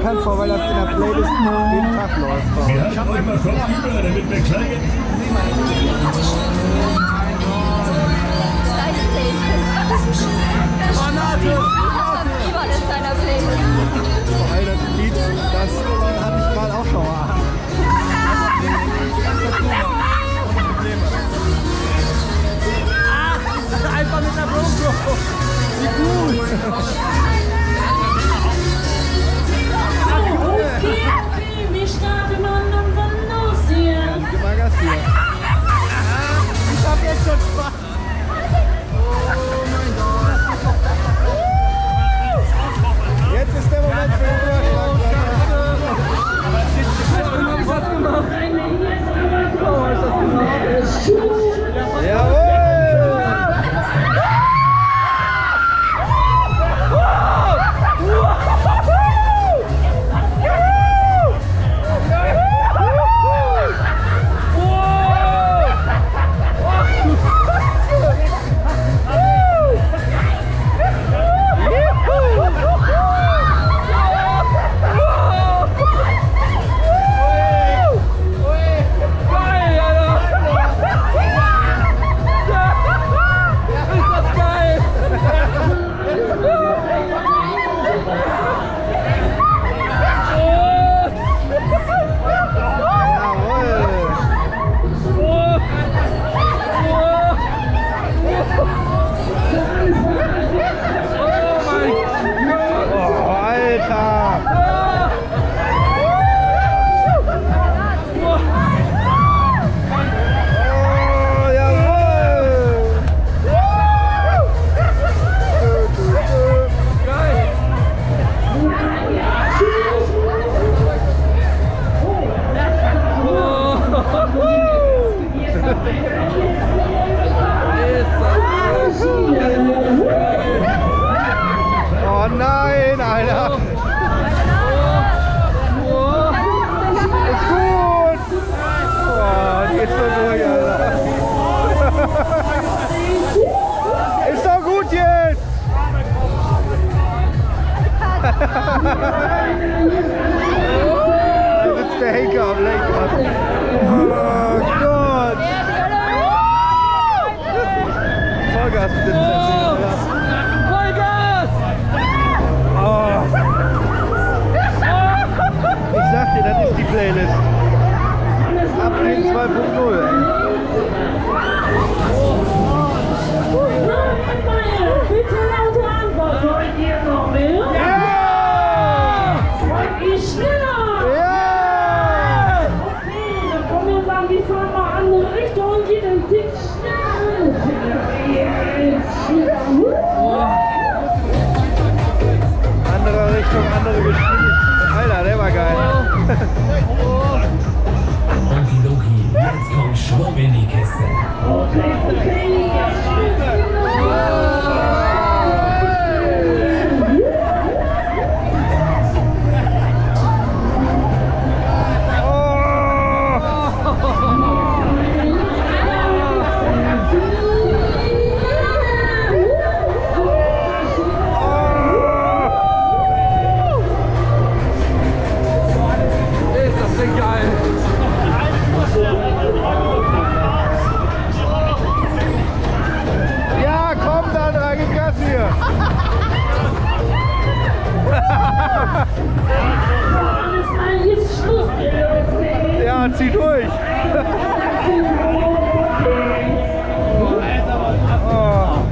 bekannt vor, weil das in der Playlist jeden Tag läuft. Ich habe einmal Kopfüber, damit wir klein. Granate! Niemand ist deiner Playlist. Weil das Lied, das hatte ich mal auch schon mal. Einfach mit der GoPro. Wie gut. Wir starten und dann los hier. Gib mal Gas hier. Ich hab jetzt schon Spaß. Oh mein Gott. Jetzt ist der Moment für den Überschlag. Oh, ist das gemacht? Jawohl! Oh nein, Alter! Ist gut! Oh, die ist so durch, Alter! Ist doch gut jetzt! Da sitzt der Henker am Lenkrad. Oh Gott! Vollgas mit dem Vollgas! Oh. Ich sag dir, das ist die Playlist. Ablehnen 2.0. Bitte laute Antwort. Wollt ihr noch mehr? Ja! Wollt ihr schneller? Ja! Okay, dann können wir sagen, wir fahren mal andere Richtung und geht ein Tick Andere Richtung, andere Geschwindigkeit. Alter, der war geil. Okidoki, jetzt kommt Schwung in die Kiste. Okay. Ja, komm dann, rein, gib Gas hier. Jetzt Schluss. Ja, zieh durch. Oh.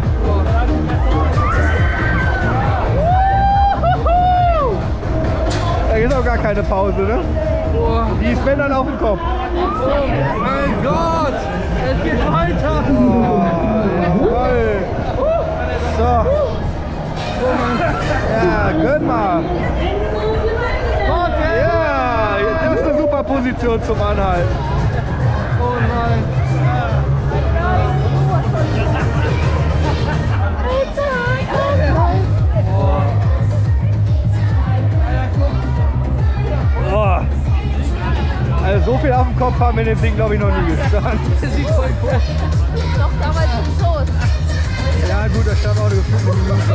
Da ist auch gar keine Pause, ne? Die ist wenn dann auf dem Kopf. Oh mein Gott! Es geht weiter! Oh, toll. So. Ja, gönn mal. Ja, das ist eine super Position zum Anhalten. Oh nein! Oh. Also so viel auf dem Kopf haben wir in dem Ding, glaube ich, noch nie gestanden. Das sieht voll cool. Doch damals im Schoß. Ja gut, da stand auch eine gefühlte Minute.